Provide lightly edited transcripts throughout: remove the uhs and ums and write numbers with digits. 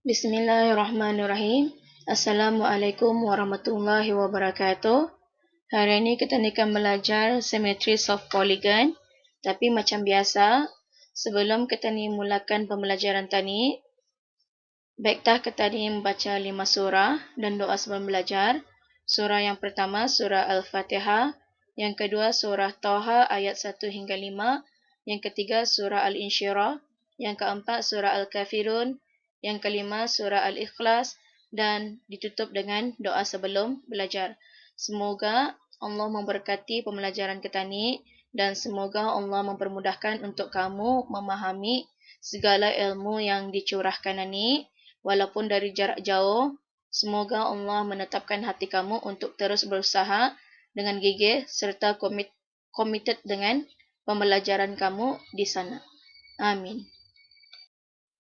Bismillahirrahmanirrahim. Assalamualaikum warahmatullahi wabarakatuh. Hari ini kita akan belajar symmetries of polygon. Tapi macam biasa, sebelum kita mulakan pembelajaran tadi, baiklah kita membaca 5 surah dan doa sebelum belajar. Surah yang pertama, surah Al-Fatihah. Yang kedua, surah Taha ayat 1 hingga 5. Yang ketiga, surah Al-Insyirah. Yang keempat, surah Al-Kafirun. Yang kelima, surah Al-Ikhlas. Dan ditutup dengan doa sebelum belajar. Semoga Allah memberkati pembelajaran kita ni dan semoga Allah mempermudahkan untuk kamu memahami segala ilmu yang dicurahkan ini walaupun dari jarak jauh. Semoga Allah menetapkan hati kamu untuk terus berusaha dengan gigih serta committed dengan pembelajaran kamu di sana. Amin.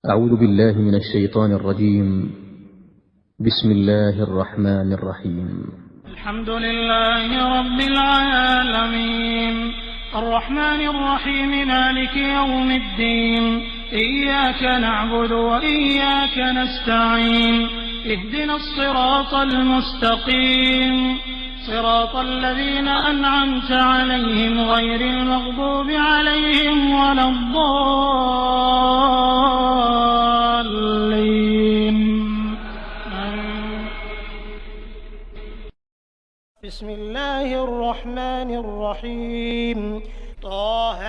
أعوذ بالله من الشيطان الرجيم بسم الله الرحمن الرحيم الحمد لله رب العالمين الرحمن الرحيم مالك يوم الدين إياك نعبد وإياك نستعين اهدنا الصراط المستقيم صراط الذين أنعمت عليهم غير المغضوب عليهم ولا الضالين. بسم الله الرحمن الرحيم طه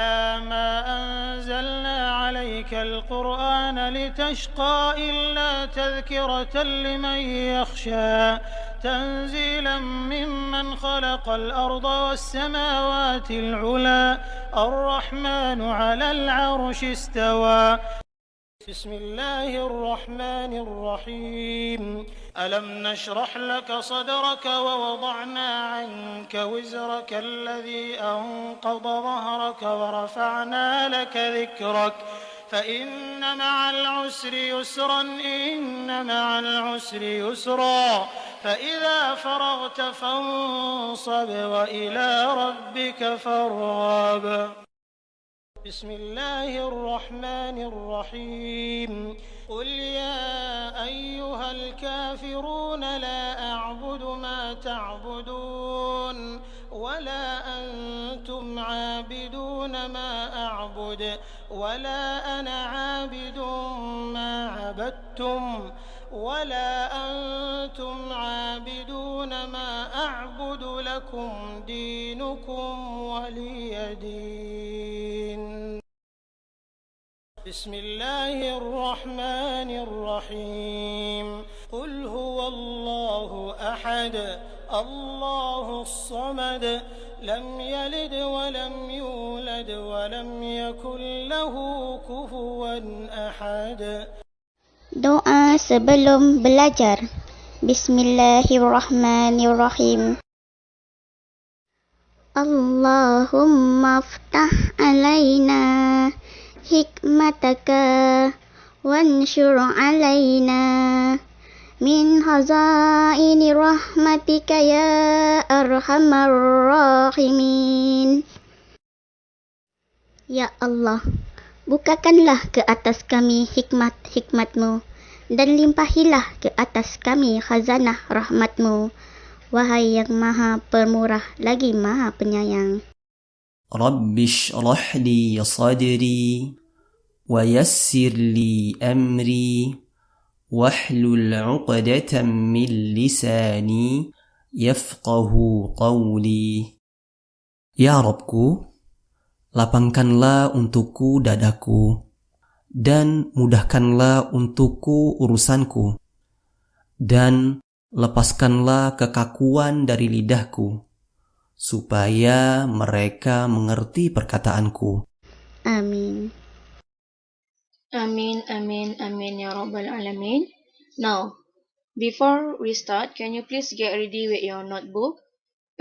ما أنزلنا عليك القرآن لتشقى إلا تذكرة لمن يخشى تنزيلا ممن خلق الأرض والسماوات العلى الرحمن على العرش استوى بسم الله الرحمن الرحيم ألم نشرح لك صدرك ووضعنا عنك وزرك الذي أنقض ظهرك ورفعنا لك ذكرك فإن مع العسر يسرا إن مع العسر يسرا فإذا فرغت فانصب وإلى ربك فارغب. بسم الله الرحمن الرحيم قل يا أيها الكافرون لا أعبد ما تعبدون ولا أنتم عابدون ما أعبد ولا أنا عابد ما عبدتم ولا أنتم عابدون ما أعبد لكم دينكم ولي دين. بسم الله الرحمن الرحيم قل هو الله أحد الله الصمد لم يلد ولم يولد ولم يكن له كفوا أحد. Doa sebelum belajar. Bismillahirrahmanirrahim. Allahumma ftah alaina hikmataka wanshur alaina min hazaini rahmatika ya arhamar rahimin. Ya Allah, bukakanlah ke atas kami hikmat-hikmat-Mu dan limpahilah ke atas kami khazanah rahmat-Mu, wahai yang maha pemurah lagi maha penyayang. رب اشرح لي صدري ويسر لي أمري واحلل عقدة من لساني يفقه قولي. Ya Rabbku, lapangkanlah untukku dadaku dan mudahkanlah untukku urusanku dan lepaskanlah kekakuan dari lidahku supaya mereka mengerti perkataanku. Amin. Amin, amin, amin ya Rabbal Alamin. Now, before we start, can you please get ready with your notebook,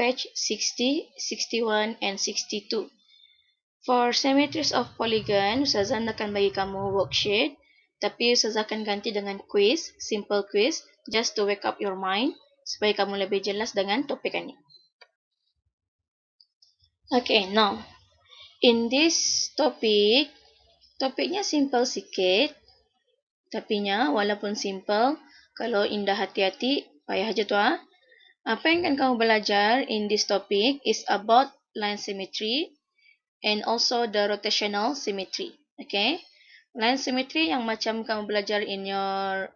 page 60, 61 and 62. For symmetries of polygon, Ustazah akan bagi kamu worksheet, tapi Ustazah akan ganti dengan quiz, simple quiz, just to wake up your mind, supaya kamu lebih jelas dengan topik ini. Okay, now, in this topic, topiknya simple sikit, Tapinya, walaupun simple, kalau indah hati-hati, payah aja tu ah. Apa yang akan kamu belajar in this topic is about line symmetry and also the rotational symmetry. Okay? Line symmetry yang macam kamu belajar in your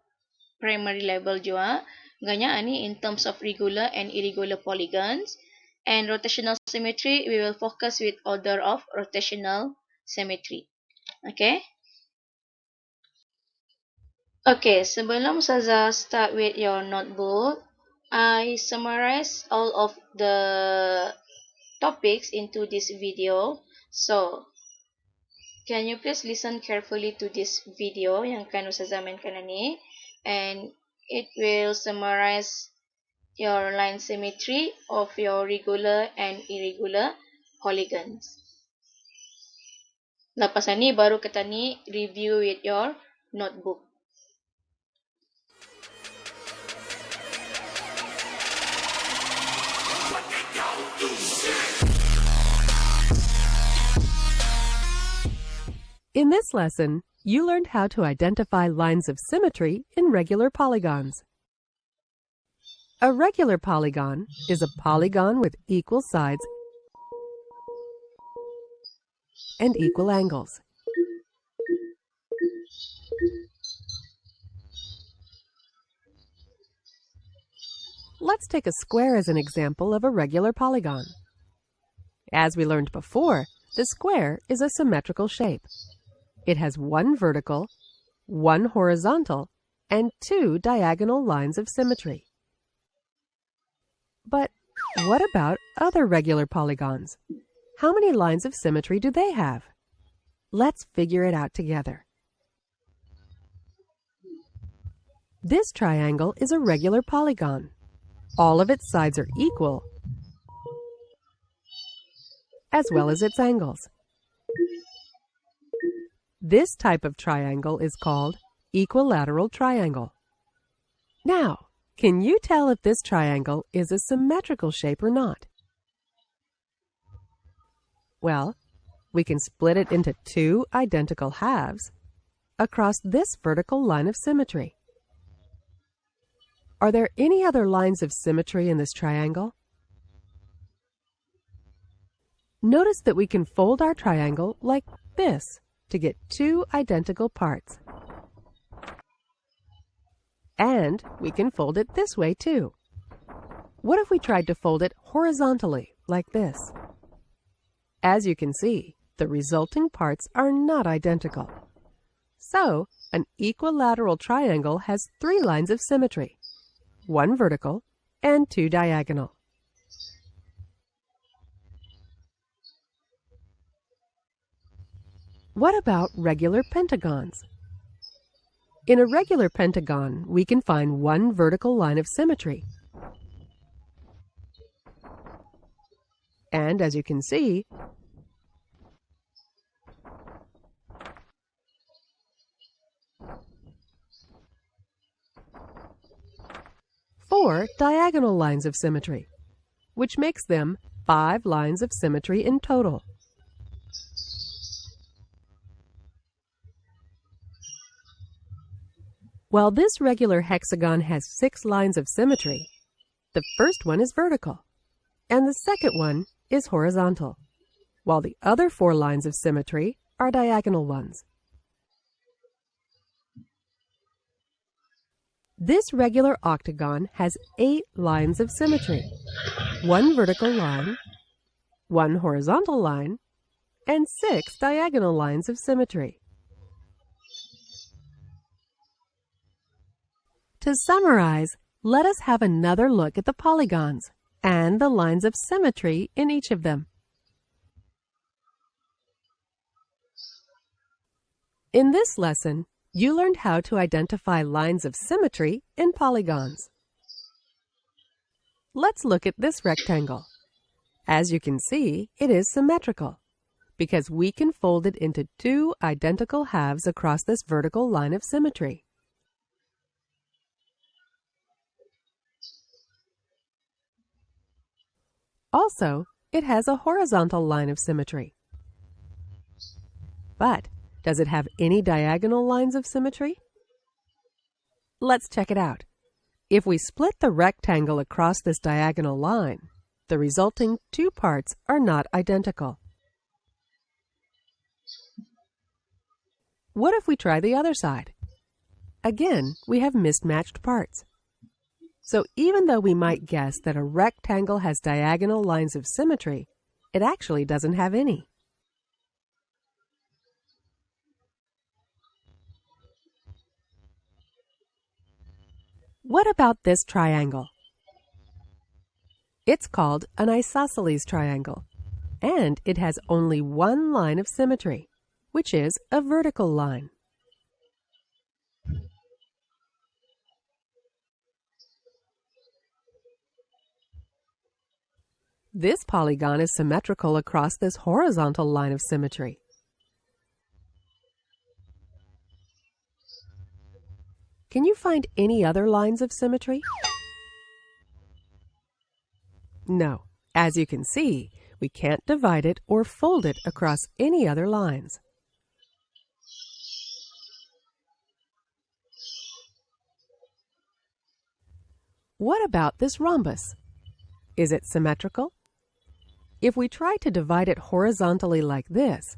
primary level juga. Ganya ni in terms of regular and irregular polygons. And rotational symmetry, we will focus with order of rotational symmetry. Okay? Okay, sebelum Ustazah start with your notebook, I summarize all of the topics into this video. So, can you please listen carefully to this video yang akan Ustazah mainkan ni, and it will summarize your line symmetry of your regular and irregular polygons. Lepas ni baru kita ni review with your notebook. In this lesson, you learned how to identify lines of symmetry in regular polygons. A regular polygon is a polygon with equal sides and equal angles. Let's take a square as an example of a regular polygon. As we learned before, the square is a symmetrical shape. It has one vertical, one horizontal, and two diagonal lines of symmetry. But what about other regular polygons? How many lines of symmetry do they have? Let's figure it out together. This triangle is a regular polygon. All of its sides are equal, as well as its angles. This type of triangle is called equilateral triangle. Now, can you tell if this triangle is a symmetrical shape or not? Well, we can split it into two identical halves across this vertical line of symmetry. Are there any other lines of symmetry in this triangle? Notice that we can fold our triangle like this to get two identical parts. And we can fold it this way too. What if we tried to fold it horizontally like this? As you can see, the resulting parts are not identical. So, an equilateral triangle has three lines of symmetry, one vertical and two diagonal. What about regular pentagons? In a regular pentagon, we can find one vertical line of symmetry. And as you can see, four diagonal lines of symmetry, which makes them 5 lines of symmetry in total. While this regular hexagon has 6 lines of symmetry, the first one is vertical, and the second one is horizontal, while the other 4 lines of symmetry are diagonal ones. This regular octagon has 8 lines of symmetry, 1 vertical line, 1 horizontal line, and 6 diagonal lines of symmetry. To summarize, let us have another look at the polygons and the lines of symmetry in each of them. In this lesson, you learned how to identify lines of symmetry in polygons. Let's look at this rectangle. As you can see, it is symmetrical because we can fold it into 2 identical halves across this vertical line of symmetry. Also, it has a horizontal line of symmetry. But does it have any diagonal lines of symmetry? Let's check it out. If we split the rectangle across this diagonal line, the resulting two parts are not identical. What if we try the other side? Again, we have mismatched parts. So even though we might guess that a rectangle has diagonal lines of symmetry, it actually doesn't have any. What about this triangle? It's called an isosceles triangle, and it has only one line of symmetry, which is a vertical line. This polygon is symmetrical across this horizontal line of symmetry. Can you find any other lines of symmetry? No. As you can see, we can't divide it or fold it across any other lines. What about this rhombus? Is it symmetrical? If we try to divide it horizontally like this,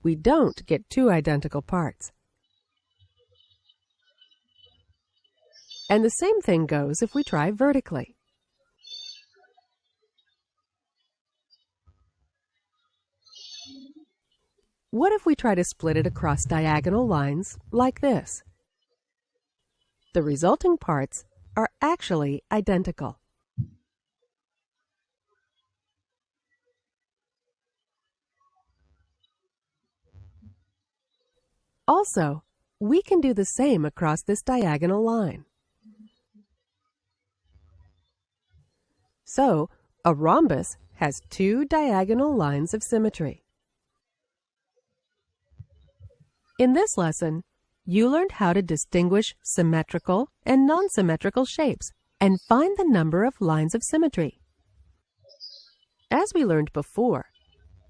we don't get two identical parts. And the same thing goes if we try vertically. What if we try to split it across diagonal lines like this? The resulting parts are actually identical. Also, we can do the same across this diagonal line. So, a rhombus has two diagonal lines of symmetry. In this lesson, you learned how to distinguish symmetrical and non-symmetrical shapes and find the number of lines of symmetry. As we learned before,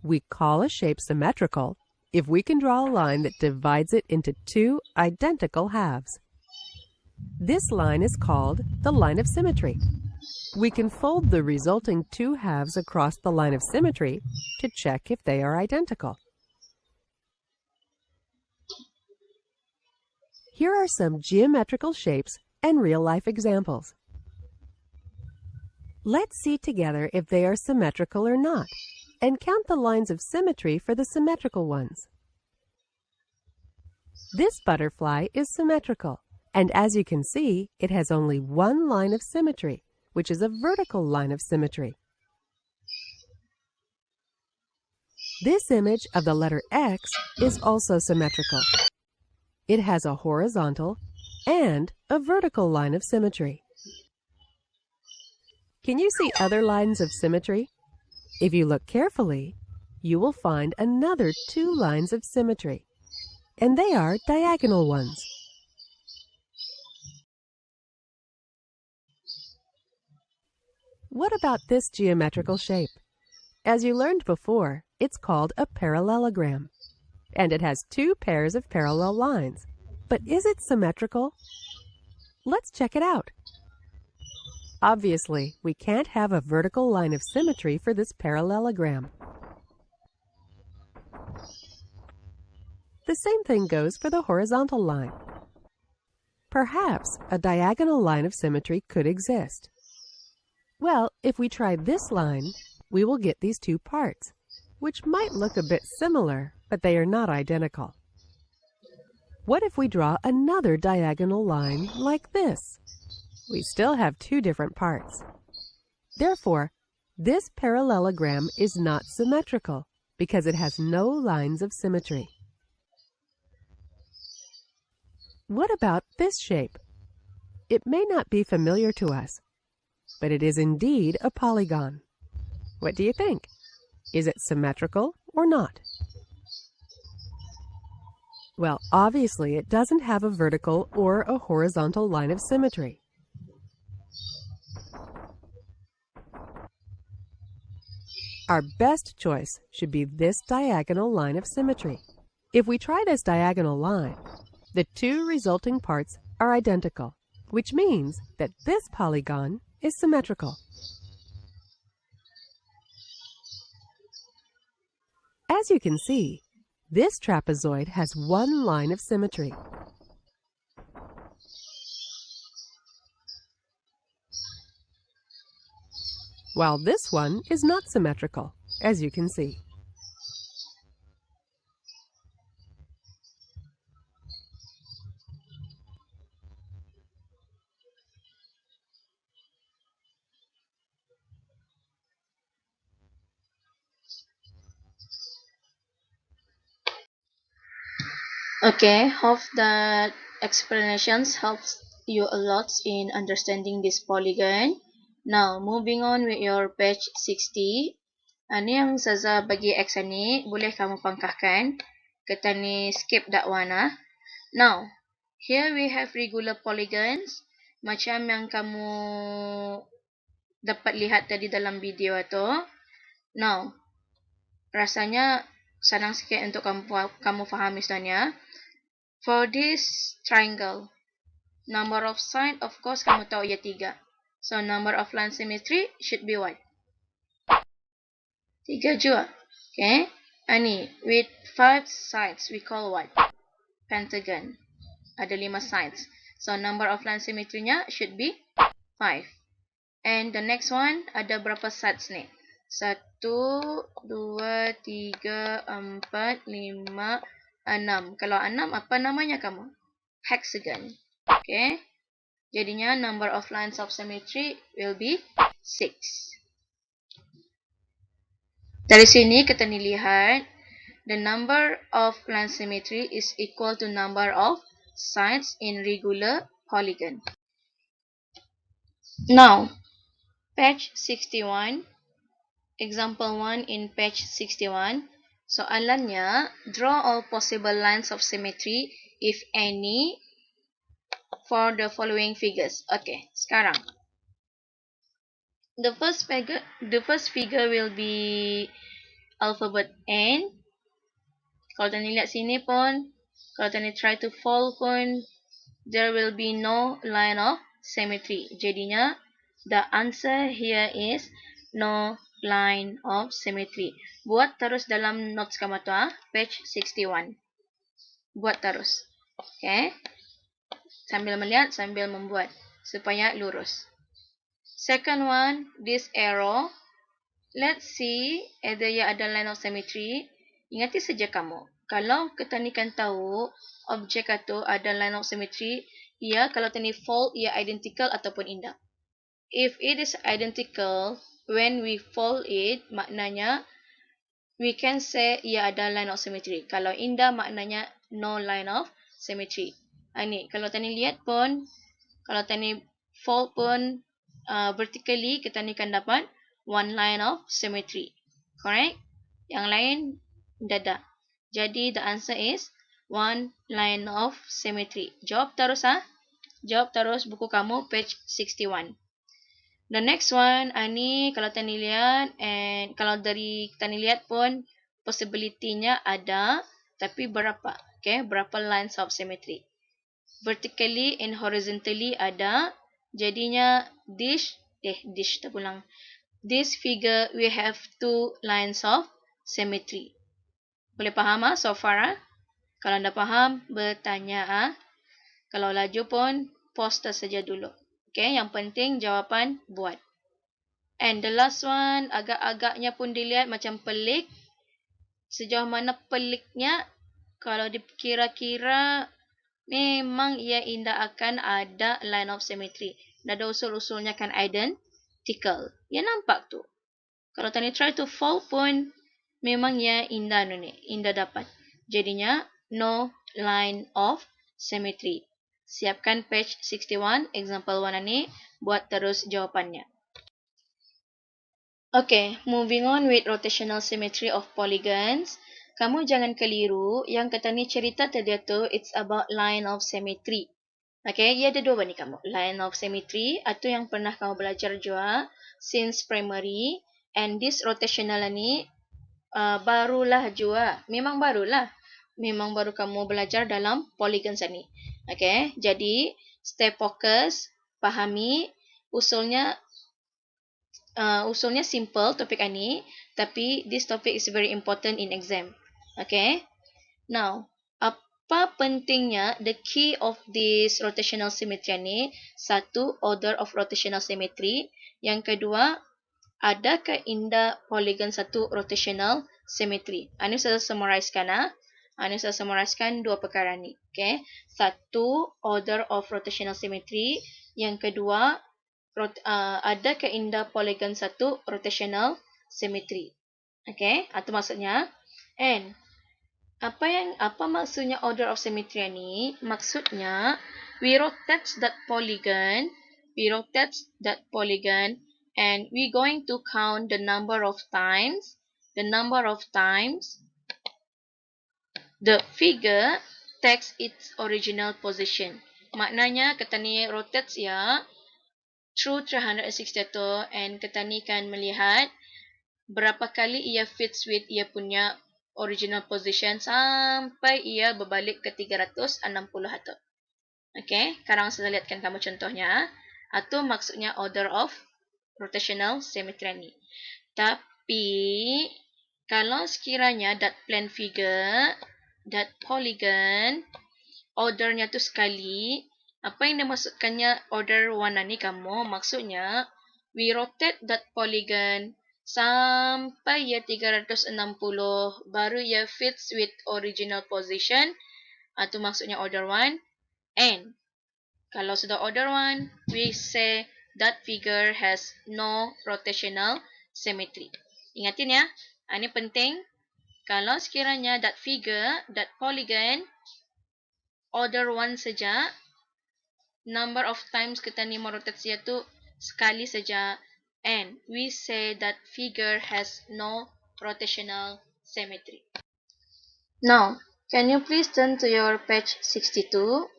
we call a shape symmetrical if we can draw a line that divides it into two identical halves. This line is called the line of symmetry. We can fold the resulting two halves across the line of symmetry to check if they are identical. Here are some geometrical shapes and real-life examples. Let's see together if they are symmetrical or not, and count the lines of symmetry for the symmetrical ones. This butterfly is symmetrical, and as you can see, it has only one line of symmetry, which is a vertical line of symmetry. This image of the letter X is also symmetrical. It has a horizontal and a vertical line of symmetry. Can you see other lines of symmetry? If you look carefully, you will find another two lines of symmetry, and they are diagonal ones. What about this geometrical shape? As you learned before, it's called a parallelogram, and it has two pairs of parallel lines. But is it symmetrical? Let's check it out. Obviously, we can't have a vertical line of symmetry for this parallelogram. The same thing goes for the horizontal line. Perhaps a diagonal line of symmetry could exist. Well, if we try this line, we will get these two parts, which might look a bit similar, but they are not identical. What if we draw another diagonal line like this? We still have two different parts. Therefore, this parallelogram is not symmetrical because it has no lines of symmetry. What about this shape? It may not be familiar to us, but it is indeed a polygon. What do you think? Is it symmetrical or not? Well, obviously it doesn't have a vertical or a horizontal line of symmetry. Our best choice should be this diagonal line of symmetry. If we try this diagonal line, The two resulting parts are identical, which means that this polygon is symmetrical. As you can see, this trapezoid has one line of symmetry. While this one is not symmetrical, as you can see. Okay, hope that explanations helps you a lot in understanding this polygon. Now, moving on with your page 60. Ini yang Zaza bagi X ni, boleh kamu pangkahkan. Kita ni skip that one ah. Now, here we have regular polygons. Macam yang kamu dapat lihat tadi dalam video itu. Now, rasanya senang sikit untuk kamu fahami sebenarnya. For this triangle, number of side, of course, kamu tahu ia 3. So, number of line symmetry should be what? 3 juga. Okay. Ini, with 5 sides, we call what? Pentagon. Ada 5 sides. So, number of line symmetry-nya should be 5. And the next one, ada berapa sides ni? 1, 2, 3, 4, 5, 6. Kalau 6, apa namanya kamu? Hexagon. Okay. Jadinya number of lines of symmetry will be 6. Dari sini kita ni lihat the number of line symmetry is equal to number of sides in regular polygon. Now, page 61. Example 1 in page 61. Soalannya, draw all possible lines of symmetry, if any, for the following figures. Okay, sekarang. The first figure will be alphabet N. Kalau tani lihat sini pun, kalau tani try to fold pun, there will be no line of symmetry. Jadinya, the answer here is no line of symmetry. Buat terus dalam notes kamu tu page 61. Buat terus. Okay. Sambil melihat, sambil membuat. Supaya lurus. Second one, this arrow. Let's see whether ia ada line of symmetry. Ingati saja kamu. Kalau kita ni kan tahu, objek itu ada line of symmetry, ia kalau tani fold, ia identical ataupun indah. If it is identical, when we fold it, maknanya we can say ia ada line of symmetry. Kalau indah, maknanya no line of symmetry. Ini, kalau tani lihat pun, kalau tani fold pun vertically, kita ni kan dapat one line of symmetry. Correct? Yang lain, tidak. Jadi, the answer is one line of symmetry. Jawab terus Jawab terus buku kamu, page 61. The next one, ini kalau tani lihat, and kalau dari tani lihat pun, possibility-nya ada, tapi berapa? Okay, berapa lines of symmetry? Vertically and horizontally ada, jadinya this figure we have 2 lines of symmetry. Boleh faham so far Kalau anda faham, bertanya Kalau laju pun, poster saja dulu. Okay, yang penting jawapan buat. And the last one, agak-agaknya pun dilihat macam pelik. Sejauh mana peliknya, kalau dikira-kira, memang ia indah akan ada line of symmetry. Ada usul-usulnya kan identical. Ya nampak tu. Kalau tadi try to fold pun, memang ia indah indah dapat. Jadinya, no line of symmetry. Siapkan page 61, example 1 ni, buat terus jawapannya. Okay, moving on with rotational symmetry of polygons. Kamu jangan keliru, yang kata ni cerita tadi tu, it's about line of symmetry. Okay, ia ada 2 ni kamu. Line of symmetry, atau yang pernah kamu belajar juga, since primary, and this rotational ni, barulah juga. Memang barulah. memang baru kamu belajar dalam polygon ni. Okay, jadi stay fokus, fahami usulnya. Usulnya simple topik ini, tapi this topic is very important in exam. Okay, now apa pentingnya the key of this rotational symmetry ni? Satu, order of rotational symmetry. Yang kedua, adakah indah polygon satu rotational symmetry? Ini saya summarizekan. Ini saya summarizekan dua perkara ni. Okay, satu, order of rotational symmetry. Yang kedua, adakah indah polygon satu rotational symmetry? Okay, itu maksudnya. And apa maksudnya order of symmetry ni? Maksudnya we rotate that polygon, and we going to count the number of times the figure takes its original position. Maknanya kita ni rotate ya through 360 tu, and kita ni kan melihat berapa kali ia fits with ia punya original position sampai ia berbalik ke 360 tu. Okay, sekarang saya lihatkan kamu contohnya. Itu maksudnya order of rotational symmetry ni. Tapi kalau sekiranya that plane figure, that polygon, ordernya tu sekali, apa yang dimaksudkannya order warna ni kamu? Maksudnya we rotate that polygon sampai ia 360 baru ia fits with original position. Itu maksudnya order 1. And kalau sudah order 1, we say that figure has no rotational symmetry. Ingatin ya, ini penting. Kalau sekiranya that figure, that polygon, order 1 saja, number of times kita ni merotate dia tu sekali saja, and we say that figure has no rotational symmetry. Now, can you please turn to your page 62?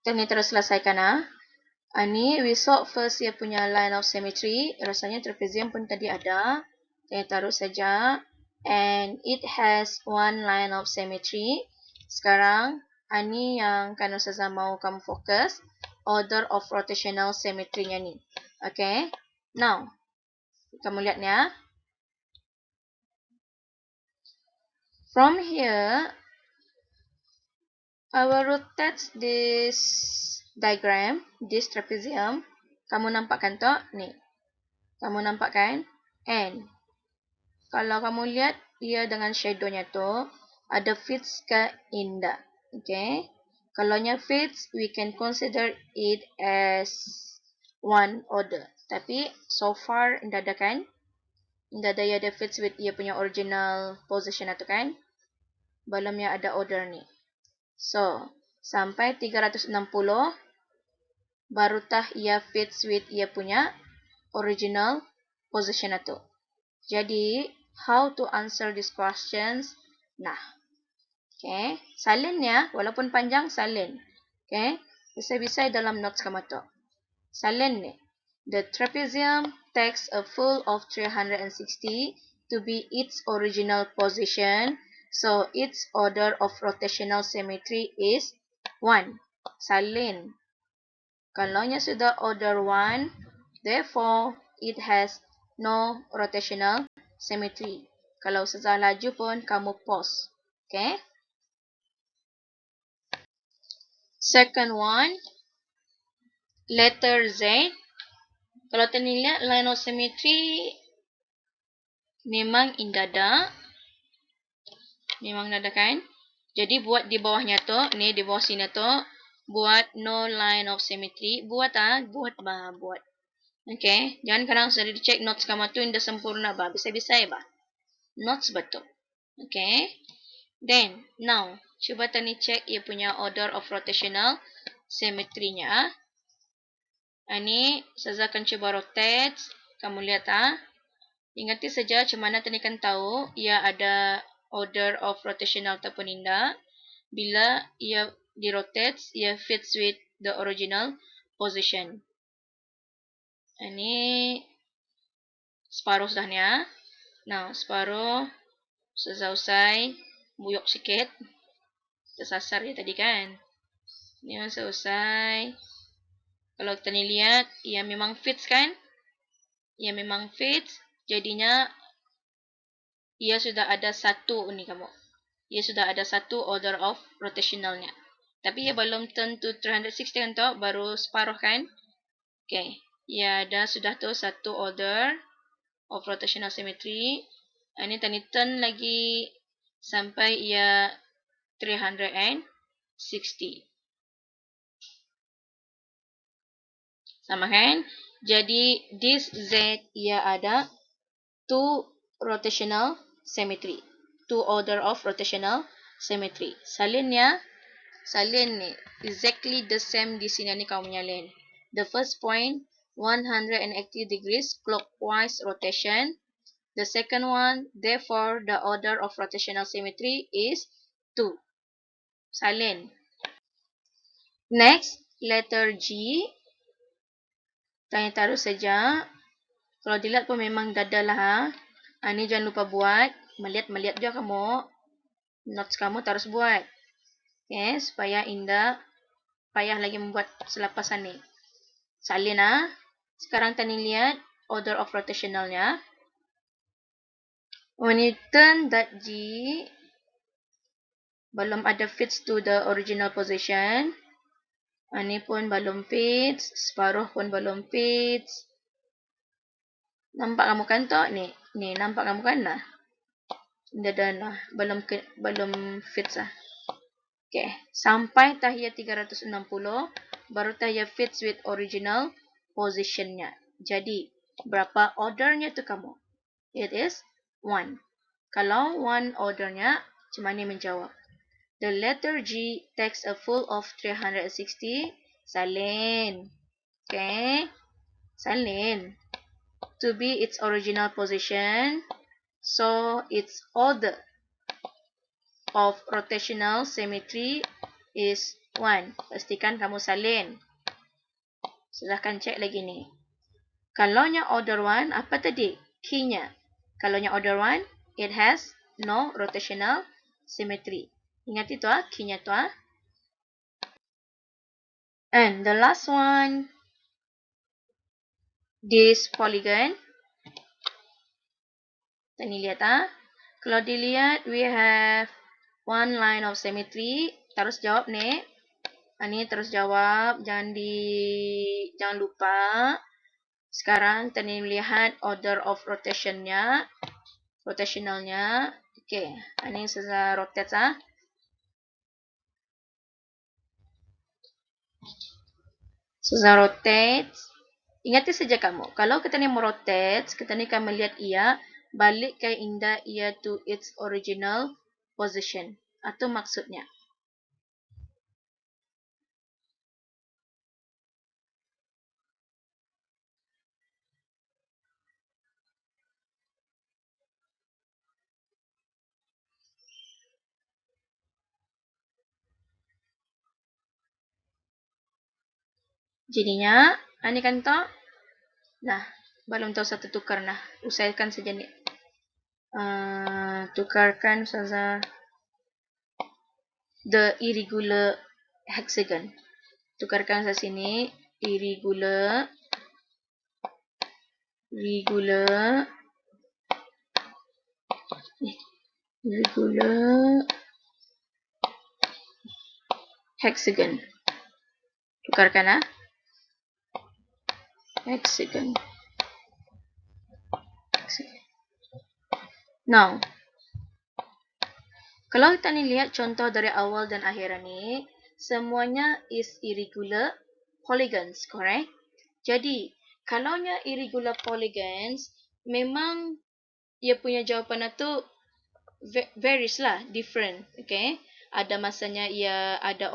Ini terus selesaikan. Ini we saw first dia punya line of symmetry. Rasanya trapezium pun tadi ada. Saya taruh saja. And it has one line of symmetry. Sekarang ini yang kan Ustazah mau kamu fokus, order of rotational symmetry-nya ni. Okay. Now, kamu lihat ni ya. From here, I will rotate this diagram, this trapezium. Kamu nampakkan tu? Ni. Kamu nampak kan? And kalau kamu lihat ia dengan shadow-nya tu, ada fits ke indah. Okay. Kalau nya fits, we can consider it as one order. Tapi so far indah ada kan? Indah ada ia ada fits with ia punya original position itu kan? Belum ia ada order ni. So, sampai 360 barutah ia fits with ia punya original position itu. Jadi, how to answer these questions? Nah, okay, salin ya, walaupun panjang salin. Okay, bisa-bisa dalam notes kamu tu. Salin ni. The trapezium takes a full of 360 to be its original position. So, its order of rotational symmetry is 1. Salin. Kalau nya sudah order 1, therefore, it has no rotational symmetry. Kalau Ustazah laju pun, kamu pause. Okay? Second one, letter Z. Kalau terlihat line of symmetry, memang indada. Memang ada kan? Jadi buat di bawahnya tu, ni di bawah sini tu, buat no line of symmetry. Buat buat. Okay, jangan kadang sudah dicek notes kamu tu indah sempurna ba. Bisa-bisa ya ba. Notes betul. Okay. Then, now, cuba tani cek ia punya order of rotational symmetry-nya. Ini, saya akan cuba rotate. Kamu lihat Ingati saja macam mana tani kan tahu ia ada order of rotational ataupun indah. Bila ia di-rotate, ia fits with the original position. Ini separuh sudah ni. Now, separuh selesai. buyuk sikit. Tersasar dia tadi kan. Ni selesai. Kalau kita ni lihat, ia memang fits kan? Ia memang fits. Jadinya, ia sudah ada satu ni kamu. Ia sudah ada satu order of rotationalnya. Tapi ia belum turn to 360 kan tu, baru separuh kan? Okay. Ia ada sudah tu satu order of rotational symmetry. Ini tadi turn lagi sampai ia 360. Sama kan? Jadi this Z ia ada two rotational symmetry. Two order of rotational symmetry. Salin ni exactly the same di sini ni kamu nyalin. The first point 180 degrees clockwise rotation. The second one, therefore, the order of rotational symmetry is 2. Salin. Next, letter G. Tanya taruh saja. Kalau dilihat pun memang dada lah. Ini jangan lupa buat. Melihat juga kamu. Notes kamu terus buat. Okay, supaya Indah payah lagi membuat selepasan ni. Salin Sekarang tanya lihat order of rotationalnya. When you turn that G, belum ada fits to the original position. Ini pun belum fits. Separuh pun belum fits. Nampak kamu kan tu? Ni nampak kamu kan lah? Dah. Belum fits lah. Okay. Sampai tahiyat 360, baru tahiyat fits with original positionnya. Jadi, berapa ordernya tu kamu? It is 1. Kalau 1 ordernya, macam mana menjawab? The letter G takes a full of 360. Salin. Okay. Salin. To be its original position. So, its order of rotational symmetry is 1. Pastikan kamu salin. Silahkan cek lagi ni. Kalau nya order 1, apa tadi? Key-nya. Kalau nya order 1, it has no rotational symmetry. Ingat itu key-nya tu And the last one, this polygon. Kita ni lihat Kalau dilihat, we have one line of symmetry. Terus jawab ni. Ini terus jawab. Jangan lupa. Sekarang kita ni lihat order of rotationalnya. Okay. Ini saya rotate Saya rotate. Ingati saja kamu. Kalau kita ni merotate, kita ni akan melihat ia balik ke Indah ia to its original position. Atau maksudnya. Jadinya, ini kan tu. Nah, belum tahu satu tukar nah. Usahakan saja ni. Tukarkan saja the irregular hexagon. Tukarkan saja sini irregular hexagon. Tukarkan hexagon. Now, kalau kita ni lihat contoh dari awal dan akhir ni, semuanya is irregular polygons, correct? Jadi, kalaunya irregular polygons, memang ia punya jawapan itu varies lah, different, okay? Ada masanya ia ada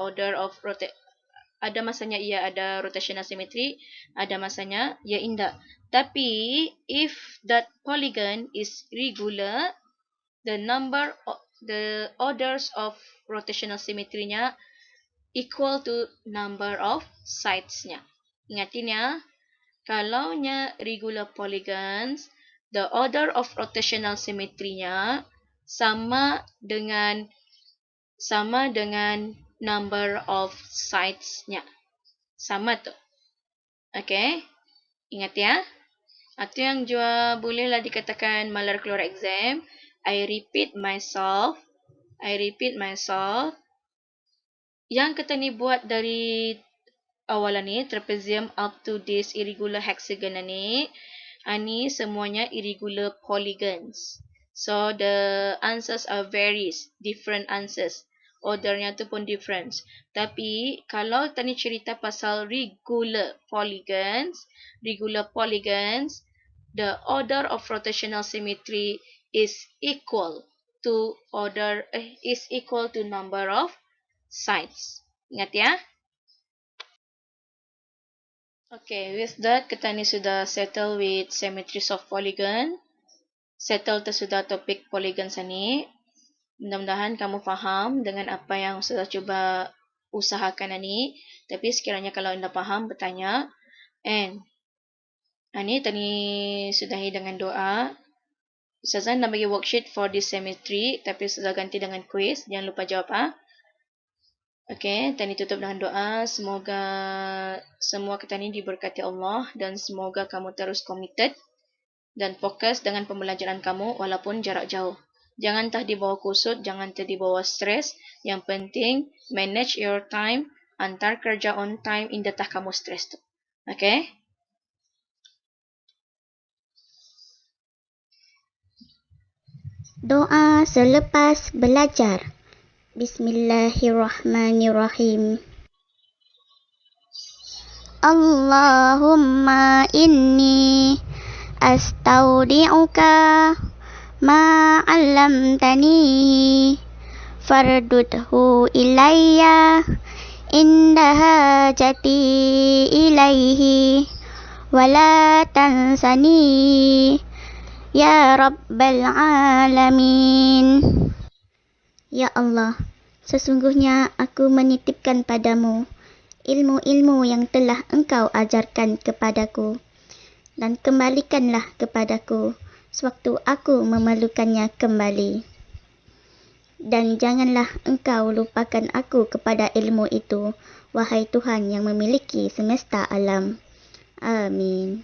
rotational symmetry, ada masanya ia indah. Tapi, if that polygon is regular, the orders of rotational symmetry-nya equal to number of sides-nya. Ingatin kalau nya regular polygons, the order of rotational symmetry-nya sama dengan number of sides-nya. Sama tu. Okay. Ingat ya. Itu yang juga bolehlah dikatakan malar keluar exam. I repeat myself. Yang kita ni buat dari awalan ni, trapezium up to this irregular hexagon ni, ini semuanya irregular polygons. So the answers are varies, different answers. Ordernya tu pun different. Tapi kalau kita ni cerita pasal regular polygons, the order of rotational symmetry is equal to number of sides. Ingat ya? Okay, with that kita ni sudah settle with symmetries of polygon. Settle tu sudah topik polygon ni. Mudah-mudahan kamu faham dengan apa yang sudah cuba usahakan ni. Tapi sekiranya kalau anda faham, bertanya. And ini tadi sudahi dengan doa. Ustazah nak bagi worksheet for this symmetry, tapi sudah ganti dengan quiz. Jangan lupa jawab. Okay, tadi tutup dengan doa. Semoga semua kita ni diberkati Allah dan semoga kamu terus committed dan fokus dengan pembelajaran kamu walaupun jarak jauh. Jangan tah dibawa kusut, jangan tah dibawa stres. Yang penting manage your time, antar kerja on time, indah tah kamu stres tu. Okay? Doa selepas belajar. Bismillahirrahmanirrahim. Allahumma inni astaudi'uka ma 'allamtani fardudhu ilayya inda hajati ilaihi wala tansani ya rabbal alamin. Ya Allah, sesungguhnya aku menitipkan padamu ilmu-ilmu yang telah engkau ajarkan kepadaku dan kembalikanlah kepadaku sewaktu aku memerlukannya kembali. Dan janganlah engkau lupakan aku kepada ilmu itu, wahai Tuhan yang memiliki semesta alam. Amin.